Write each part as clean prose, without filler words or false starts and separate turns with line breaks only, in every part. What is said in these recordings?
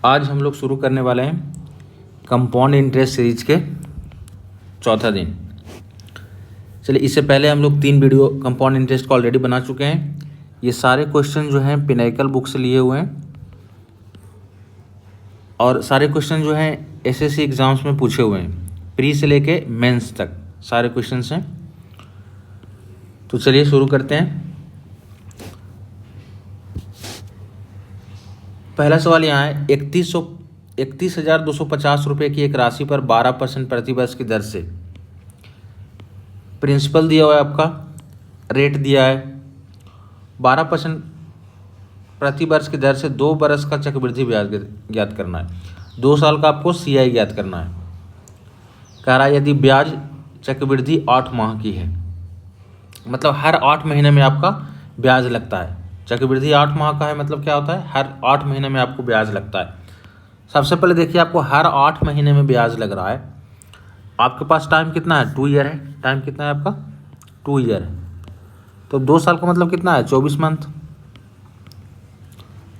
आज हम लोग शुरू करने वाले हैं कंपाउंड इंटरेस्ट सीरीज के चौथा दिन। चलिए, इससे पहले हम लोग 3 वीडियो कंपाउंड इंटरेस्ट को ऑलरेडी बना चुके हैं। ये सारे क्वेश्चन जो हैं पिनाकल बुक से लिए हुए हैं और सारे क्वेश्चन जो हैं एसएससी एग्ज़ाम्स में पूछे हुए हैं, प्री से लेके मेंस तक सारे क्वेश्चन हैं। तो चलिए शुरू करते हैं। पहला सवाल यहाँ है, 31,250 रुपये की एक राशि पर 12% प्रतिवर्ष की दर से प्रिंसिपल दिया हुआ है, आपका रेट दिया है 12% प्रतिवर्ष की दर से 2 बरस का चक्रवृद्धि ब्याज ज्ञात करना है। 2 साल का आपको सीआई ज्ञात करना है। कह रहा है यदि ब्याज चक्रवृद्धि 8 माह की है, मतलब हर 8 महीने में आपका ब्याज लगता है। चक्रवृद्धि 8 माह का है, मतलब क्या होता है, हर 8 महीने में आपको ब्याज लगता है। सबसे पहले देखिए, आपको हर 8 महीने में ब्याज लग रहा है। आपके पास टाइम कितना है, 2 ईयर है। टाइम कितना है आपका, 2 ईयर है। तो 2 साल का मतलब कितना है, 24 मंथ।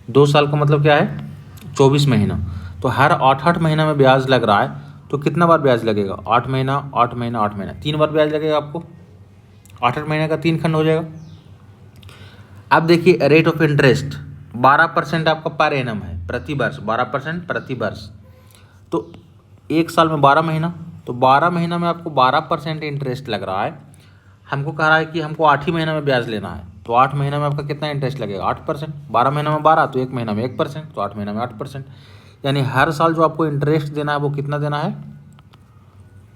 2 साल का मतलब क्या है, 24 महीना। तो हर 8 महीना में ब्याज लग रहा है, तो कितना बार ब्याज लगेगा, 8 महीना 8 महीना 8 महीना, 3 बार ब्याज लगेगा आपको। 8 महीने का 3 खंड हो जाएगा। अब देखिए, रेट ऑफ इंटरेस्ट 12% आपका पर एनम है, प्रति वर्ष 12% प्रति वर्ष। तो 1 साल में 12 महीना, तो 12 महीना में आपको 12% इंटरेस्ट लग रहा है। हमको कह रहा है कि हमको 8 ही महीना में ब्याज लेना है, तो 8 महीना में आपका कितना इंटरेस्ट लगेगा, 8%। 12 महीना में 12, तो 1 महीना में 1%, तो 8 महीना में 8%। यानी हर साल जो आपको इंटरेस्ट देना है वो कितना देना है,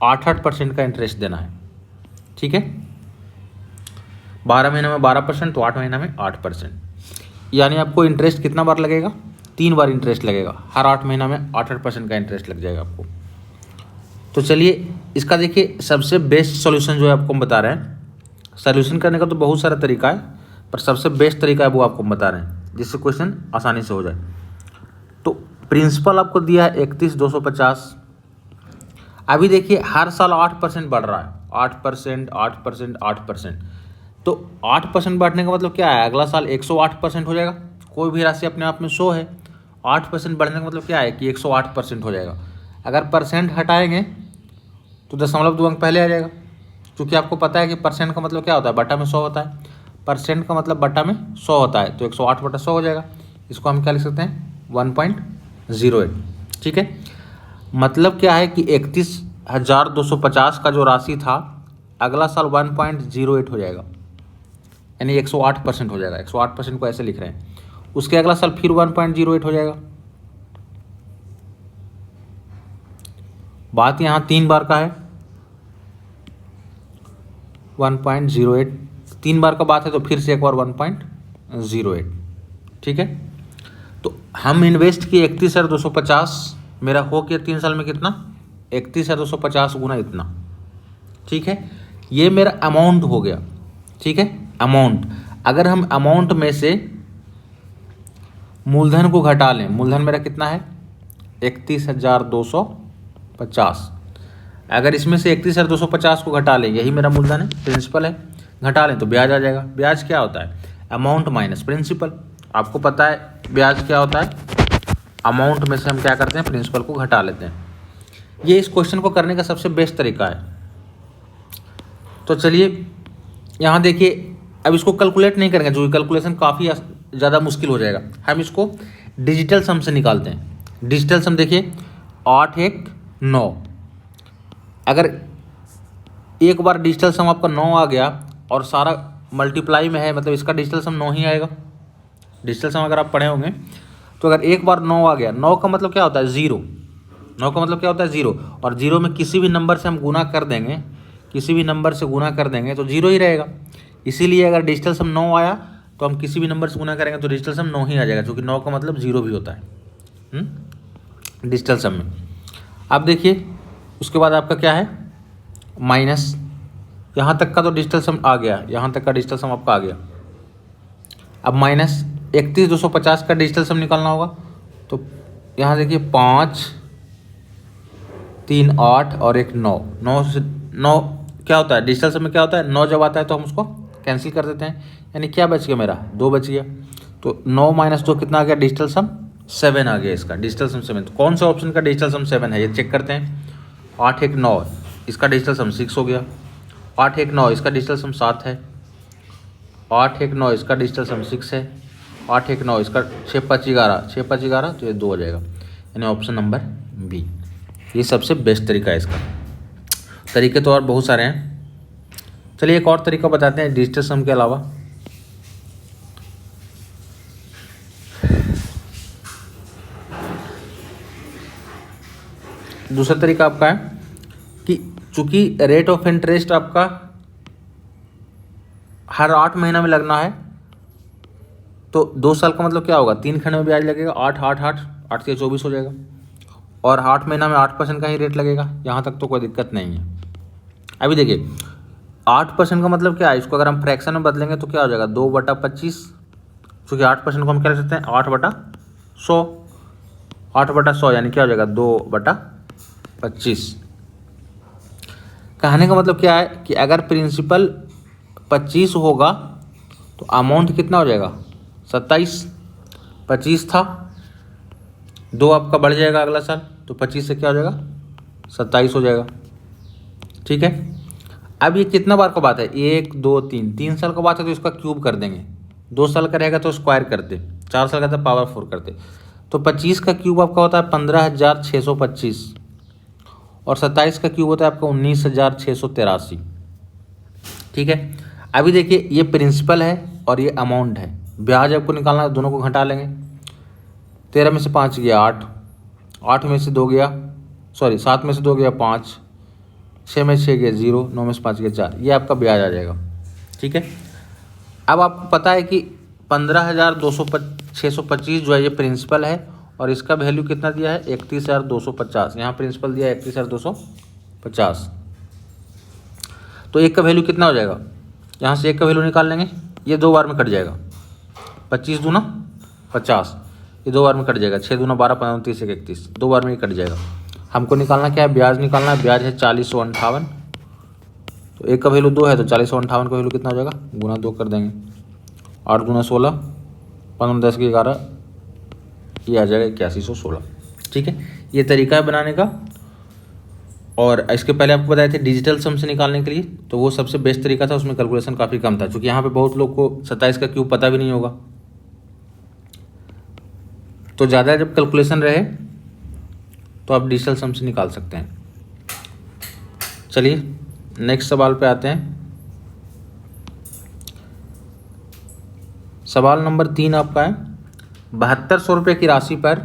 8% का इंटरेस्ट देना है। ठीक है, 12 महीने में 12%, तो 8 महीना में 8%। यानी आपको इंटरेस्ट कितना बार लगेगा, 3 बार इंटरेस्ट लगेगा। हर 8 महीना में 8% का इंटरेस्ट लग जाएगा आपको। तो चलिए, इसका देखिए सबसे बेस्ट सॉल्यूशन जो है आपको हम बता रहे हैं। सॉल्यूशन करने का तो बहुत सारा तरीका है, पर सबसे बेस्ट तरीका है वो आपको हम बता रहे हैं, जिससे क्वेश्चन आसानी से हो जाए। तो प्रिंसिपल आपको दिया है 31,250। अभी देखिए हर साल 8% बढ़ रहा है, 8%, 8%, 8%। तो 8% बढ़ने का मतलब क्या है, अगला साल 108% हो जाएगा। कोई भी राशि अपने आप में 100 है, 8% बढ़ने का मतलब क्या है कि 108% हो जाएगा। अगर परसेंट हटाएंगे तो 0.2 अंक पहले आ जाएगा, क्योंकि आपको पता है कि परसेंट का मतलब क्या होता है, बटा में 100 होता है। परसेंट का मतलब बटा में 100 होता है, तो 108/100 हो जाएगा। इसको हम क्या लिख सकते हैं, 1.08। ठीक है, मतलब क्या है कि 31,250 का जो राशि था, अगला साल 1.08 हो जाएगा, यानी 108% हो जाएगा। 108% को ऐसे लिख रहे हैं। उसके अगला साल फिर 1.08 हो जाएगा। बात यहाँ 3 बार का है, 1.08 3 बार का बात है, तो फिर से एक बार 1.08। ठीक है, तो हम इन्वेस्ट किए 31,250, मेरा हो गया 3 साल में कितना, 31,250 गुना इतना। ठीक है, ये मेरा अमाउंट हो गया। ठीक है, अमाउंट। अगर हम अमाउंट में से मूलधन को घटा लें, मूलधन मेरा कितना है, 31,250। अगर इसमें से 31,250 को घटा लें, यही मेरा मूलधन है, प्रिंसिपल है, घटा लें तो ब्याज आ जाएगा। ब्याज क्या होता है, अमाउंट माइनस प्रिंसिपल। आपको पता है ब्याज क्या होता है, अमाउंट में से हम क्या करते हैं, प्रिंसिपल को घटा लेते हैं। ये इस क्वेश्चन को करने का सबसे बेस्ट तरीका है। तो चलिए यहाँ देखिए, अब इसको कैलकुलेट नहीं करेंगे, जो कैलकुलेशन काफ़ी ज़्यादा मुश्किल हो जाएगा। हम इसको डिजिटल सम से निकालते हैं। डिजिटल सम देखिए, 8 1 9। अगर एक बार डिजिटल सम आपका 9 आ गया और सारा मल्टीप्लाई में है, मतलब इसका डिजिटल सम 9 ही आएगा। डिजिटल सम अगर आप पढ़े होंगे तो अगर एक बार 9 आ गया, 9 का मतलब क्या होता है, 0। 9 का मतलब क्या होता है, 0। और 0 में किसी भी नंबर से हम गुना कर देंगे, किसी भी नंबर से गुना कर देंगे तो 0 ही रहेगा। इसीलिए अगर डिजिटल सम 9 आया तो हम किसी भी नंबर से गुना करेंगे तो डिजिटल सम 9 ही आ जाएगा, क्योंकि 9 का मतलब 0 भी होता है डिजिटल सम में। अब देखिए उसके बाद आपका क्या है, माइनस। यहाँ तक का तो डिजिटल सम आ गया, यहाँ तक का डिजिटल सम आपका आ गया। अब माइनस 31,250 का डिजिटल सम निकालना होगा। तो यहाँ देखिए 5 3 8 और एक 9। 9 से 9 क्या होता है, डिजिटल सम में क्या होता है, 9 जब आता है तो हम उसको कैंसिल कर देते हैं, यानी क्या बच गया मेरा, 2 बच गया। तो 9 - 2 कितना आ गया, डिजिटल सम 7 आ गया इसका डिजिटल सम 7। तो कौन सा ऑप्शन का डिजिटल सम 7 है ये चेक करते हैं। 8 1 9 इसका डिजिटल सम 6 हो गया। 8 1 9 इसका डिजिटल सम 7 है। 8 1 9 इसका डिजिटल सम 6 है। 8 1 9 इसका 6 5 11 6 5 11 तो ये 2 हो जाएगा, यानी ऑप्शन नंबर बी ये सबसे बेस्ट तरीका है इसका। तरीके तो और बहुत सारे हैं, चलिए एक और तरीका बताते हैं डिजिटल सम के अलावा। दूसरा तरीका आपका है कि चूंकि रेट ऑफ इंटरेस्ट आपका हर 8 महीना में लगना है, तो 2 साल का मतलब क्या होगा, 3 खंड में ब्याज लगेगा। 8 8 8 8 से 24 हो जाएगा, और 8 महीना में 8% का ही रेट लगेगा। यहाँ तक तो कोई दिक्कत नहीं है। अभी देखिए 8% का मतलब क्या है, इसको अगर हम फ्रैक्शन में बदलेंगे तो क्या हो जाएगा, 2/25। चूँकि 8% को हम क्या लिख सकते हैं, 8/100। 8/100 यानी क्या हो जाएगा, 2/25। कहने का मतलब क्या है कि अगर प्रिंसिपल 25 होगा तो अमाउंट कितना हो जाएगा, 27। 25 था, 2 आपका बढ़ जाएगा अगला साल, तो 25 से क्या हो जाएगा, 27 हो जाएगा। ठीक है, अब ये कितना बार का बात है, 1 2 3 साल का बात है तो इसका क्यूब कर देंगे। 2 साल का रहेगा तो स्क्वायर करते, 4 साल का तो पावर 4 करते। तो 25 का क्यूब आपका होता है 15,625, और 27 का क्यूब होता है आपका 19,683। ठीक है, अभी देखिए ये प्रिंसिपल है और ये अमाउंट है। ब्याज आपको निकालना है, दोनों को घटा लेंगे। 13 में से 5 गया 8, 8 में से 2 गया, सॉरी 7 में से 2 गया 5, 6 में 6 गया 0, 9 में से 5 गया 4, ये आपका ब्याज आ जाएगा। ठीक है, अब आपको पता है कि 15,625 जो है ये प्रिंसिपल है, और इसका वैल्यू कितना दिया है, 31,250। यहाँ प्रिंसिपल दिया है 31,250, तो एक का वैल्यू कितना हो जाएगा, यहाँ से एक का वैल्यू निकाल लेंगे, ये 2 बार में कट जाएगा। 25 दूना 50, ये 2 बार में कट जाएगा। 6 दूना 12, 15 30 31, 2 बार में ही कट जाएगा। हमको निकालना क्या है, ब्याज निकालना है। ब्याज है 40,58, तो एक का वैल्यू 2 है तो 40,58 का वैल्यू कितना हो जाएगा, गुना 2 कर देंगे। 8 दूना 16, 15 10 के 11, ये आ जाएगा 8116। ठीक है, ये तरीका है बनाने का। और इसके पहले आपको बताए थे डिजिटल सम से निकालने के लिए, तो वो सबसे बेस्ट तरीका था, उसमें कैलकुलेशन काफ़ी कम था, क्योंकि यहाँ पे बहुत लोग को 27 का क्यूब पता भी नहीं होगा। तो ज़्यादा जब कैलकुलेशन रहे तो आप डिजिटल सम से निकाल सकते हैं। चलिए नेक्स्ट सवाल पे आते हैं। सवाल नंबर 3 आपका है, 7200 रुपये की राशि पर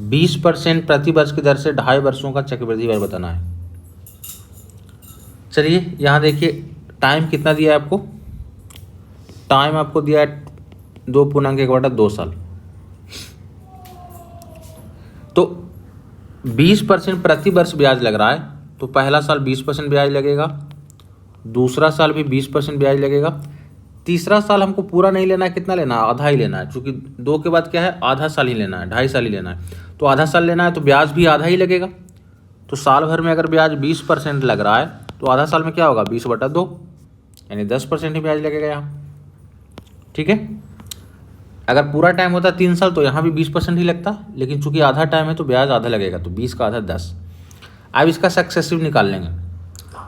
20% प्रति वर्ष की दर से 2.5 वर्षों का चक्रवृद्धि ब्याज बताना है। चलिए यहाँ देखिए टाइम कितना दिया है आपको, टाइम आपको दिया है 2.1/2 साल। तो 20% प्रति वर्ष ब्याज लग रहा है, तो पहला साल 20% ब्याज लगेगा, दूसरा साल भी 20% ब्याज लगेगा, तीसरा साल हमको पूरा नहीं लेना है, कितना लेना है, आधा ही लेना है, क्योंकि 2 के बाद क्या है, आधा साल ही लेना है, 2.5 साल ही लेना है। तो आधा साल लेना है तो ब्याज भी आधा ही लगेगा। तो साल भर में अगर ब्याज 20% लग रहा है तो आधा साल में क्या होगा, 20/2, यानी 10% ही ब्याज लगेगा यहाँ। ठीक है, अगर पूरा टाइम होता 3 साल तो यहाँ भी 20% ही लगता, लेकिन चूंकि आधा टाइम है तो ब्याज आधा लगेगा, तो 20 का आधा 10। अब इसका सक्सेसिव निकाल लेंगे।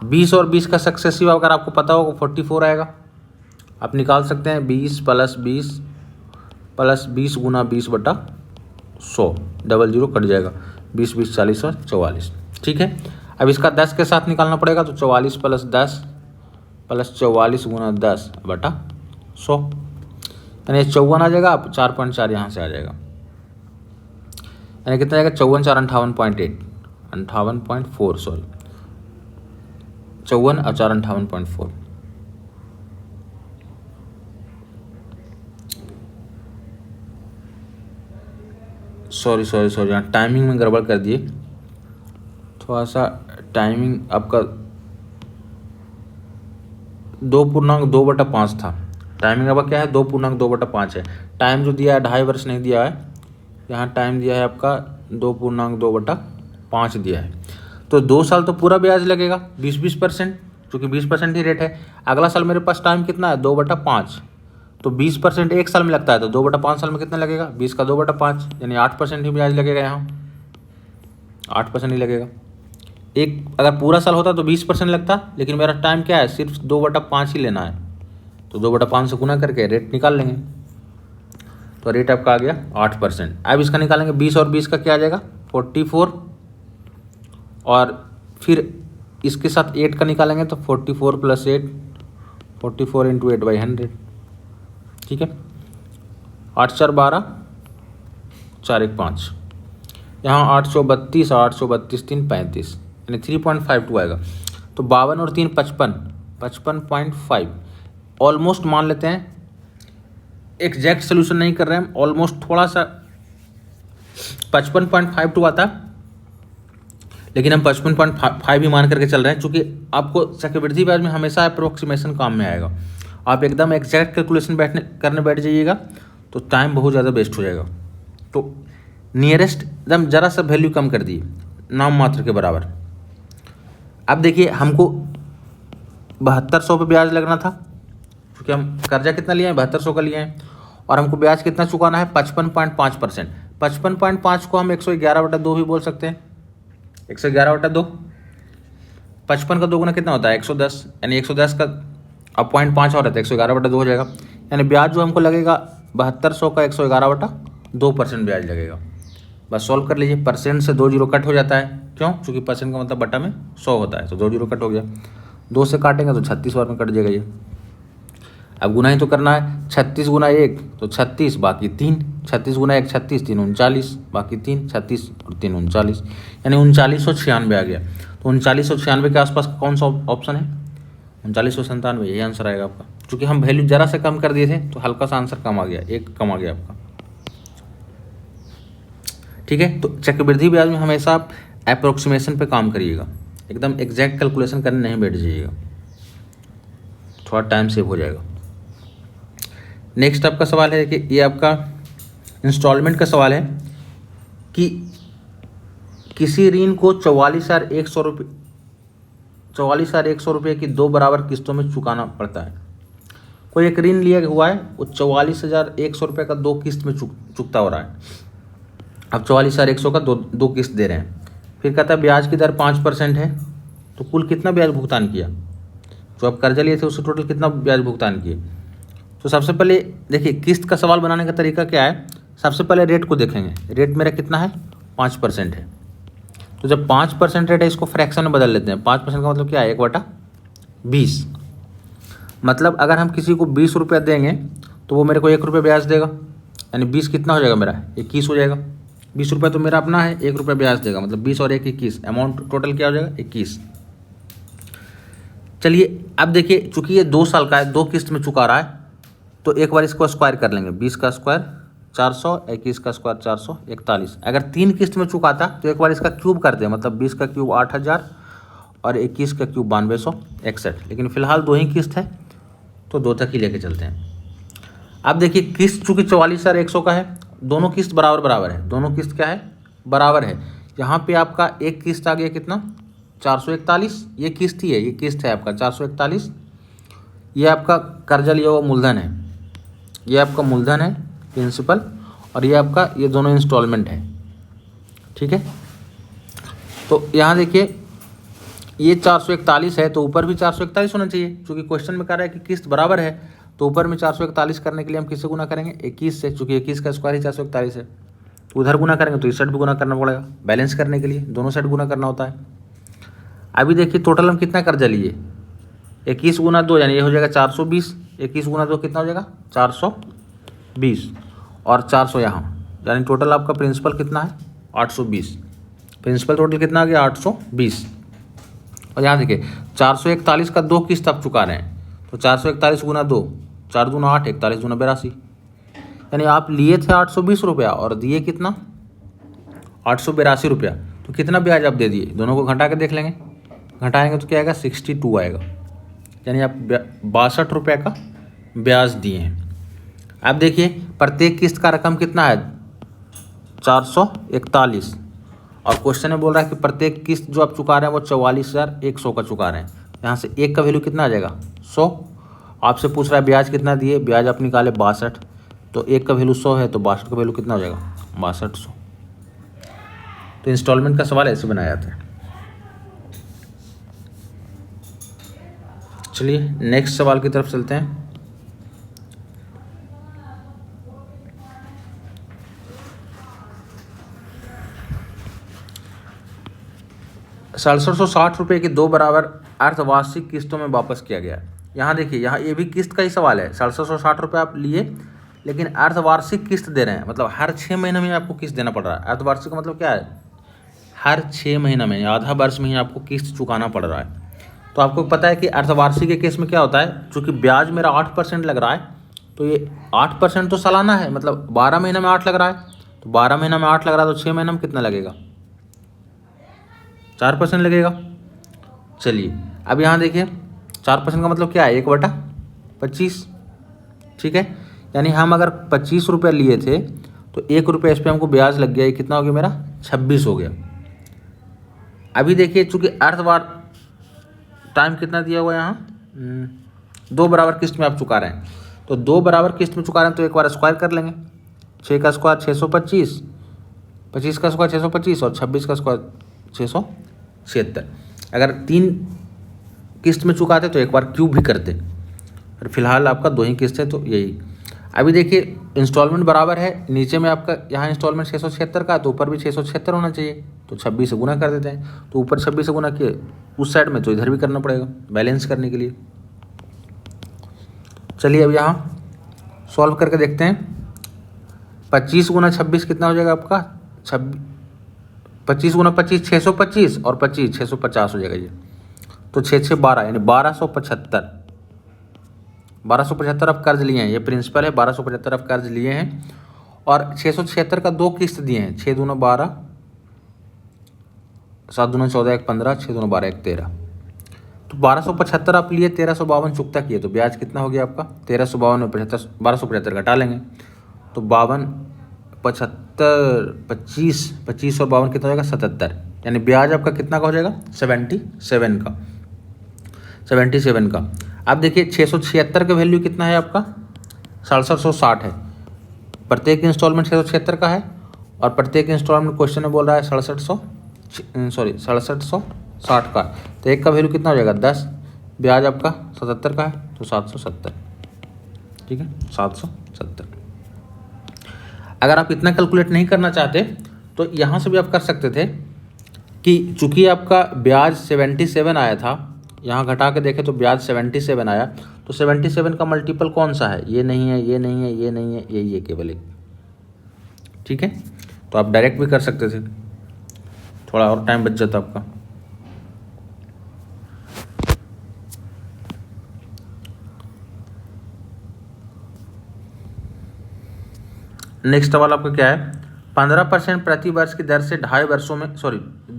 20 और 20 का सक्सेसिव अगर आपको पता होगा 44 आएगा, आप निकाल सकते हैं। 20 + 20 + 20 गुना 20/100, 00 कट जाएगा, 20 20 40 और 44। ठीक है, अब इसका 10 के साथ निकालना पड़ेगा, तो 44 + 10 + 44 गुना 10/100, यानी 54 आ जाएगा। आप 4.4 यहाँ से आ जाएगा, यानी कितना आएगा, 54 4 58.8, 58.4, सॉरी 54 और 4 58.4। सॉरी यहाँ टाइमिंग में गड़बड़ कर दिए, थोड़ा सा टाइमिंग आपका 2.2/5 था। टाइमिंग आपका क्या है, 2.2/5 है। टाइम जो दिया है 2.5 वर्ष नहीं दिया है, यहाँ टाइम दिया है आपका 2.2/5 दिया है। तो 2 साल तो पूरा ब्याज लगेगा 20%, क्योंकि 20% ही रेट है। अगला साल मेरे पास टाइम कितना है, 2/5, तो 20% एक साल में लगता है, तो 2/5 साल में कितना लगेगा? 20 का 2/5 यानी 8% ही ब्याज लगेगा। यहाँ 8% ही लगेगा। एक अगर पूरा साल होता तो 20% लगता, लेकिन मेरा टाइम क्या है, सिर्फ 2/5 ही लेना है, तो 2/5 से गुना करके रेट निकाल लेंगे। तो रेट आपका आ गया 8%। अब इसका निकालेंगे 20 और 20 का क्या आ जाएगा? 44, और फिर इसके साथ 8 का निकालेंगे तो 44 + 8, 44 × 8/100, ठीक है। 8 4 12, 4 1 5, यहाँ 832, 832 3 35, यानी 3.52 आएगा। तो 52 और 3 55, 55.5 ऑलमोस्ट मान लेते हैं। एग्जैक्ट सोल्यूशन नहीं कर रहे हैं हम, ऑलमोस्ट थोड़ा सा 55.52 आता, लेकिन हम 55.5 ही मान करके चल रहे हैं, क्योंकि आपको चक्रवृद्धि ब्याज में हमेशा अप्रोक्सीमेशन काम में आएगा। आप एकदम एग्जैक्ट कैलकुलेशन करने बैठ जाइएगा तो टाइम बहुत ज़्यादा वेस्ट हो जाएगा। तो नियरेस्ट एकदम ज़रा सा वैल्यू कम कर दिए, नाम मात्र के बराबर। अब देखिए हमको 7200 पे ब्याज लगना था, क्योंकि हम कर्जा कितना लिए हैं? 7200 का लिए हैं, और हमको ब्याज कितना चुकाना है? 55.5%। 55.5 को हम 111/2 भी बोल सकते हैं। 111/2, 55 का 2 गुना कितना होता है? 110, यानी 110 का अब 0.5 और रहता है, 111/2 हो जाएगा। यानी ब्याज जो हमको लगेगा 7200 का 111/2% ब्याज लगेगा। बस सॉल्व कर लीजिए। परसेंट से 2 जीरो कट हो जाता है, क्यों? क्योंकि परसेंट का मतलब बटा में 100 होता है, तो 2 जीरो कट हो गया। 2 से काटेंगे तो 36 बार में कट जाएगा ये। अब गुना ही तो करना है। 36 × 1 तो 36, बाकी 3, 36 × 1 36, 3 39, बाकी 3, 36 और 3 39, यानी 3996 आ गया। तो 3996 के आसपास कौन सा ऑप्शन है? 3997, यही आंसर आएगा आपका। क्योंकि हम वैल्यू जरा से कम कर दिए थे तो हल्का सा आंसर कम आ गया, एक कम आ गया आपका, ठीक है। तो चक्रवृद्धि ब्याज में हमेशा आप अप्रोक्सीमेशन पे काम करिएगा, एकदम एग्जैक्ट कैलकुलेशन करने नहीं बैठ जाइएगा, थोड़ा टाइम सेव हो जाएगा। नेक्स्ट आपका सवाल है कि ये आपका इंस्टॉलमेंट का सवाल है कि किसी ऋण को 44,100 रुपये 44,100 रुपये की 2 बराबर किस्तों में चुकाना पड़ता है। कोई एक ऋण लिया हुआ है, वो 44,100 रुपये का 2 किस्त में चुकता हो रहा है। अब 44,100 का दो किस्त दे रहे हैं। फिर कहता है ब्याज की दर 5% है, तो कुल कितना ब्याज भुगतान किया? जो आप कर्जा लिए थे उससे टोटल कितना ब्याज भुगतान किए? तो सबसे पहले देखिए किस्त का सवाल बनाने का तरीका क्या है। सबसे पहले रेट को देखेंगे। रेट मेरा कितना है? 5% है। तो जब 5% रेट है, इसको फ्रैक्शन में बदल लेते हैं। 5% का मतलब क्या है? 1/20। मतलब अगर हम किसी को 20 रुपया देंगे तो वो मेरे को 1 रुपया ब्याज देगा, यानी 20 कितना हो जाएगा मेरा? 21 हो जाएगा। 20 रुपया तो मेरा अपना है, 1 रुपया ब्याज देगा, मतलब 20 और 1 21, अमाउंट टोटल क्या हो जाएगा? 21। चलिए अब देखिए, चूंकि ये 2 साल का है, 2 किस्त में चुका रहा है, तो एक बार इसको स्क्वायर कर लेंगे। 20 का स्क्वायर 400, 21 का स्क्वायर 441। अगर 3 किस्त में चुकाता तो एक बार इसका क्यूब कर दे, मतलब 20 का क्यूब 8000 और 21 का क्यूब 9261। लेकिन फिलहाल 2 ही किस्त है तो 2 तक ही लेके चलते हैं। अब देखिए किस्त चूँकि 44,100 का है, दोनों किस्त बराबर बराबर है। दोनों किस्त क्या है? बराबर है। यहाँ पे आपका एक किस्त आ गया कितना? 441। ये किस्त ही है, ये किस्त है आपका 441। ये आपका कर्जा लिया हुआ मूलधन है, ये आपका मूलधन है प्रिंसिपल, और ये आपका ये दोनों इंस्टॉलमेंट है, ठीक है। तो यहाँ देखिए ये 441 है, तो ऊपर भी 441 होना चाहिए, क्योंकि क्वेश्चन में कह रहा है कि किस्त बराबर है। तो ऊपर में 441 करने के लिए हम किससे गुना करेंगे? 21 से, चूँकि 21 का स्क्वायर ही 441 है। तो उधर गुना करेंगे तो इस साइड भी गुना करना पड़ेगा। बैलेंस करने के लिए दोनों साइड गुना करना होता है। अभी देखिए टोटल हम कितना कर्जा लिए? 21 × 2 यानी ये हो जाएगा 420। 21 × 2 कितना हो जाएगा? 420 और 400 यहाँ, यानी टोटल आपका प्रिंसिपल कितना है? 820। प्रिंसिपल टोटल कितना आ गया? 820। और यहाँ देखिए 441 का 2 किस्त आप चुका रहे हैं, तो 441 × 2, 4 दूना 8, 41 दूना 82, यानी आप लिए थे 820 रुपया और दिए कितना? 882 रुपया। तो कितना ब्याज आप दे दिए? दोनों को घटा के देख लेंगे। घटाएंगे तो क्या आएगा? 62 आएगा, यानी आप 62 रुपये का ब्याज दिए हैं। अब देखिए प्रत्येक किस्त का रकम कितना है? 441। और क्वेश्चन में बोल रहा है कि प्रत्येक किस्त जो आप चुका रहे हैं वो 44,100 का चुका रहे हैं। यहाँ से 1 का वैल्यू कितना आ जाएगा? 100, आपसे पूछ रहा है ब्याज कितना दिए, ब्याज आप निकाले 62, तो एक का वैल्यू 100 है तो 62 का वैल्यू कितना हो जाएगा 6200। तो इंस्टॉलमेंट का सवाल ऐसे बनाया जाता है। चलिए नेक्स्ट सवाल की तरफ चलते हैं। ₹6760 की 2 बराबर अर्धवार्षिक किस्तों में वापस किया गया। यहाँ देखिए, यहाँ ये भी किस्त का ही सवाल है। ₹6760 आप लिए, लेकिन अर्धवार्षिक किस्त दे रहे हैं, मतलब हर 6 महीने में आपको किस्त देना पड़ रहा है। अर्धवार्षिक का मतलब क्या है, हर 6 महीना में, आधा वर्ष में ही आपको किस्त चुकाना पड़ रहा है। तो आपको पता है कि अर्धवार्षिक के केस में क्या होता है, चूँकि ब्याज मेरा 8% लग रहा है, तो ये 8% तो सालाना है, मतलब 12 महीना में 8 लग रहा है, तो 12 महीना में 8 लग रहा है, तो 6 महीना में कितना लगेगा, 4% लगेगा। चलिए अब यहाँ देखिए, 4% का मतलब क्या है, 1/25, ठीक है। यानी हम अगर 25 रुपये लिए थे तो 1 रुपये इस पर हमको ब्याज लग गया, ये कितना हो गया मेरा 26 हो गया। अभी देखिए, चूँकि अर्धवार टाइम कितना दिया हुआ है यहाँ, 2 बराबर किस्त में आप चुका रहे हैं, तो 2 बराबर किस्त में चुका रहे हैं, तो एक बार स्क्वायर कर लेंगे। 6 का स्क्वायर 625, 25 का स्क्वायर 625 और 26 का स्क्वायर 676। अगर 3 किस्त में चुकाते तो एक बार क्यूब भी करते, और फिलहाल आपका 2 ही किस्त है, तो यही। अभी देखिए इंस्टॉलमेंट बराबर है, नीचे में आपका यहाँ इंस्टॉलमेंट 676 का, तो ऊपर भी 676 होना चाहिए, तो 26 से गुना कर देते हैं। तो ऊपर 26 से गुना किए उस साइड में, तो इधर भी करना पड़ेगा बैलेंस करने के लिए। चलिए अब यहाँ सॉल्व करके देखते हैं। 25 गुना 26 कितना हो जाएगा आपका, 25 गुना 25 625 और 25 650 हो जाएगा ये, तो 6 6 12 यानी 1275 आप कर्ज लिए हैं, ये प्रिंसिपल है। 1275 आप कर्ज लिए हैं, और 676 का 2 किस्त दिए हैं, 6 दूना 12, 7 दूना 14, 1 15, 6 दूना 12, 1 13। तो 1275 आप लिए, 1352 चुकता किए, तो ब्याज कितना हो गया आपका 1352 में 75, 1275 घटा लेंगे, तो 52 75 25 25 और 52 कितना हो जाएगा 77, यानी ब्याज आपका कितना का हो जाएगा 77 का। अब देखिए 676 का वैल्यू कितना है आपका 6760 है, प्रत्येक इंस्टॉलमेंट 676 का है, और प्रत्येक इंस्टॉलमेंट क्वेश्चन में बोल रहा है 6760 का, तो एक का वैल्यू कितना हो जाएगा 10, ब्याज आपका 77 का है, तो 770, ठीक है 770। अगर आप इतना कैलकुलेट नहीं करना चाहते तो यहाँ से भी आप कर सकते थे कि चूँकि आपका ब्याज 77 आया था, यहाँ घटा के देखें तो ब्याज 77 आया, तो 77 का मल्टीपल कौन सा है, ये नहीं है, ये नहीं है, ये नहीं है, ये केवल एक, ठीक है। तो आप डायरेक्ट भी कर सकते थे, थोड़ा और टाइम बच जाता आपका। नेक्स्ट सवाल आपका क्या है, 15% प्रति वर्ष की दर से 2.5 वर्षों में,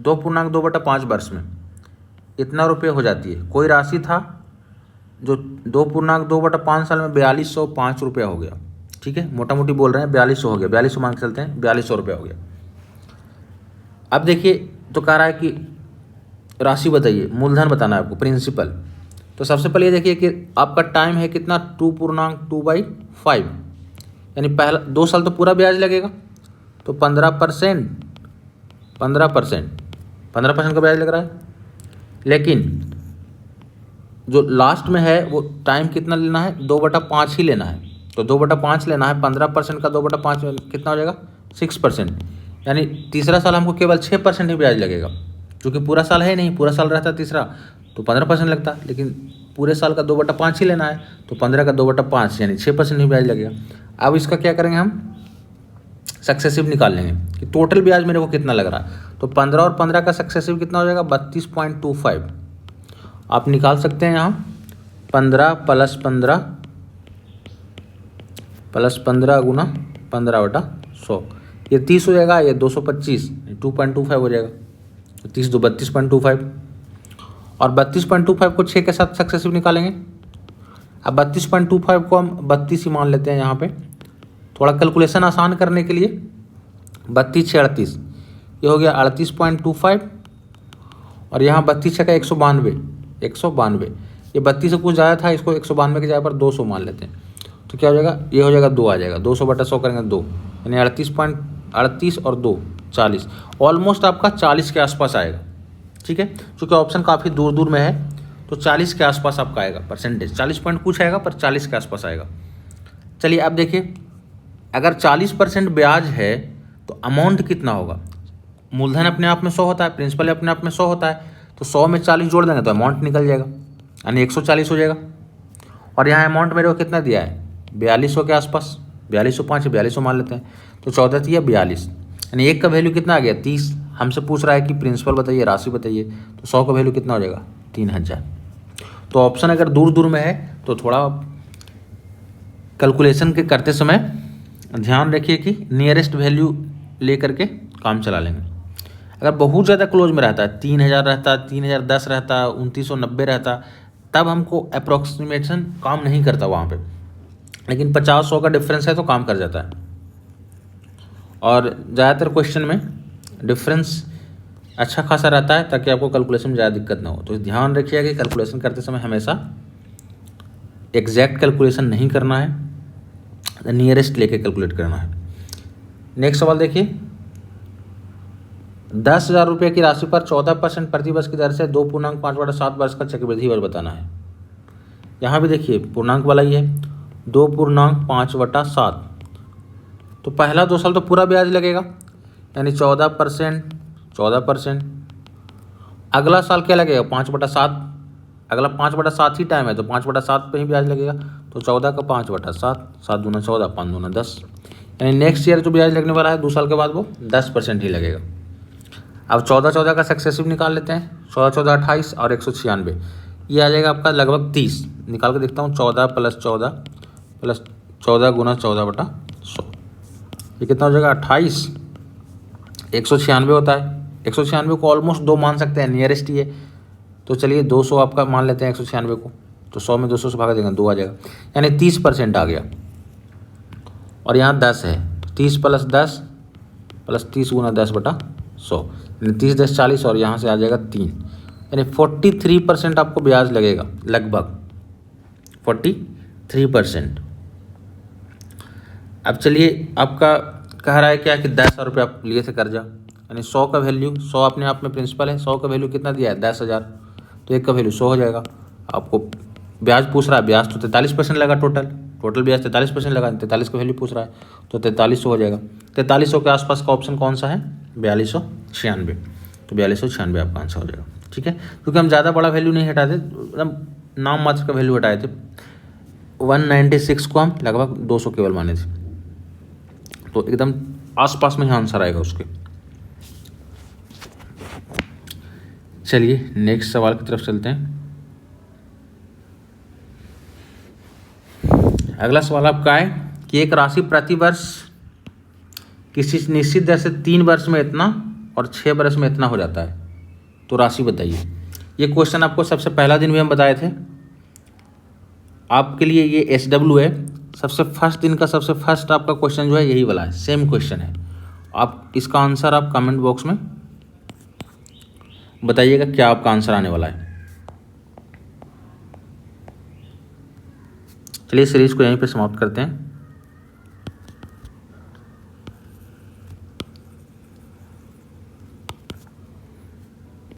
2.2/5 वर्ष में इतना रुपये हो जाती है। कोई राशि था जो 2.2/5 साल में 4205 रुपया हो गया, ठीक है, मोटा मोटी बोल रहे हैं 4200 हो गया, 4200 मान के चलते हैं, 4200 रुपया हो गया। अब देखिए तो कह रहा है कि राशि बताइए, मूलधन बताना है आपको, प्रिंसिपल। तो सबसे पहले ये देखिए कि आपका टाइम है कितना 2.2/5, यानी पहला 2 साल तो पूरा ब्याज लगेगा, तो 15% का ब्याज लग रहा है, लेकिन जो लास्ट में है वो टाइम कितना लेना है 2/5 ही लेना है, तो 2/5 लेना है, 15% का 2/5 कितना हो जाएगा 6%, यानी तीसरा साल हमको केवल 6% ही ब्याज लगेगा, क्योंकि पूरा साल है नहीं, पूरा साल रहता तीसरा तो 15% लगता, लेकिन पूरे साल का 2/5 ही लेना है, तो 15 का 2/5 यानी 6% ही ब्याज लगेगा। अब इसका क्या करेंगे हम, सक्सेसिव निकाल लेंगे कि टोटल ब्याज मेरे को कितना लग रहा है, तो 15 और 15 का सक्सेसिव कितना हो जाएगा 32.25, आप निकाल सकते हैं यहाँ 15 + 15 गुना 15/100, ये 30 हो जाएगा, ये 225 2.25 हो जाएगा, 30 2 32.25, और 32.25 को 6 के साथ सक्सेसिव निकालेंगे। अब 32.25 को हम 32 ही मान लेते हैं यहाँ पे, थोड़ा कैलकुलेशन आसान करने के लिए 32 6 38, ये हो गया 38.25, और यहाँ 32 6 का 192, ये 32 से कुछ ज़्यादा था, इसको 192 की जगह पर 200 मान लेते हैं, तो क्या हो जाएगा, ये हो जाएगा 2 आ जाएगा, 200/100 करेंगे 2, यानी 38 और 2 40, ऑलमोस्ट आपका 40 के आसपास आएगा। ठीक है, क्योंकि ऑप्शन काफ़ी दूर दूर में है, तो 40 के आसपास आपका आएगा परसेंटेज, 40 पॉइंट कुछ आएगा पर 40 के आसपास आएगा। चलिए अब देखिए, अगर 40% ब्याज है तो अमाउंट कितना होगा। मूलधन अपने आप में 100 होता है, प्रिंसिपल अपने आप में 100 होता है, तो 100 में 40 जोड़ देंगे तो अमाउंट निकल जाएगा, यानी 140 हो जाएगा। और यहाँ अमाउंट मेरे को कितना दिया है, 4200 के आसपास, 4205 4200 मान लेते हैं, तो 14 दिया 42, यानी एक का वैल्यू कितना आ गया 30। हमसे पूछ रहा है कि प्रिंसिपल बताइए, राशि बताइए, तो 100 का वैल्यू कितना हो जाएगा 3000। तो ऑप्शन अगर दूर दूर में है तो थोड़ा कैलकुलेशन के करते समय ध्यान रखिए कि नियरेस्ट वैल्यू ले करके काम चला लेंगे। अगर बहुत ज़्यादा क्लोज में रहता है, 3000 रहता, 3010 रहता, 2990 रहता, तब हमको अप्रोक्सीमेशन काम नहीं करता वहाँ पे, लेकिन 50-100 का डिफरेंस है तो काम कर जाता है। और ज़्यादातर क्वेश्चन में डिफरेंस अच्छा खासा रहता है ताकि आपको कैलकुलेशन में ज़्यादा दिक्कत ना हो। तो ध्यान रखिएगा कि कैलकुलेशन करते समय हमेशा एग्जैक्ट कैलकुलेशन नहीं करना है, नियरेस्ट लेके कैलकुलेट करना है। नेक्स्ट सवाल देखिए, 10,000 रुपये की राशि पर 14% प्रतिवर्ष की दर से 2.5/7 वर्ष का चक्रवृद्धि ब्याज बताना है। यहाँ भी देखिए पूर्णांक वाला ही है, 2.5/7, तो पहला 2 साल तो पूरा ब्याज लगेगा, यानी 14%। अगला साल क्या लगेगा 5/7, अगला 5/7 ही टाइम है तो 5/7 पे ही ब्याज लगेगा, तो 14 का 5/7, 7 दूना 14, 5 दूना 10, यानी नेक्स्ट ईयर जो ब्याज लगने वाला है 2 साल के बाद वो 10% ही लगेगा। अब 14 का सक्सेसिव निकाल लेते हैं, 14 28 और 196, ये आ जाएगा आपका लगभग 30। निकाल के देखता हूँ, 14 + 14 गुना 14/100, ये कितना हो जाएगा 28, 196 होता है। 196 को ऑलमोस्ट 2 मान सकते हैं, नियरेस्ट ही है, तो चलिए 200 आपका मान लेते हैं 196 को, तो 100 में 200 से भागा देंगे 2 आ जाएगा, यानी 30% आ गया। और यहाँ 10 है, 30 + 10 + 30 गुना 10/100, यानी 30 10 40, और यहाँ से आ जाएगा 3, यानी 43% आपको ब्याज लगेगा, लगभग 43%। अब चलिए, आपका कह रहा है क्या कि 10,000 रुपये आप लिए थे कर्जा, यानी 100 का वैल्यू, 100 अपने आप में प्रिंसिपल है, 100 का वैल्यू कितना दिया है 10,000, तो एक का वैल्यू 100 हो जाएगा। आपको ब्याज पूछ रहा है, ब्याज तो 43% लगा, टोटल ब्याज 43% लगा, 43 का वैल्यू पूछ रहा है, तो 4300 हो जाएगा। 4300 के आसपास का ऑप्शन कौन सा है, 4296, तो 4296 आपका आंसर हो जाएगा। ठीक है, क्योंकि हम ज़्यादा बड़ा वैल्यू नहीं हटाते, मतलब नाम मात्र का वैल्यू हटाए थे, 196 को हम लगभग 200 केवल माने थे, तो एकदम आसपास में ही आंसर आएगा उसके। चलिए नेक्स्ट सवाल की तरफ चलते हैं। अगला सवाल आपका है कि एक राशि प्रति वर्ष किसी निश्चित दर से 3 वर्ष में इतना और 6 वर्ष में इतना हो जाता है, तो राशि बताइए। ये क्वेश्चन आपको सबसे पहला दिन भी हम बताए थे, आपके लिए ये SW है, सबसे फर्स्ट दिन का सबसे फर्स्ट आपका क्वेश्चन जो है यही वाला है, सेम क्वेश्चन है। आप इसका आंसर आप कमेंट बॉक्स में बताइएगा क्या आपका आंसर आने वाला है। चलिए सीरीज को यहीं पे समाप्त करते हैं।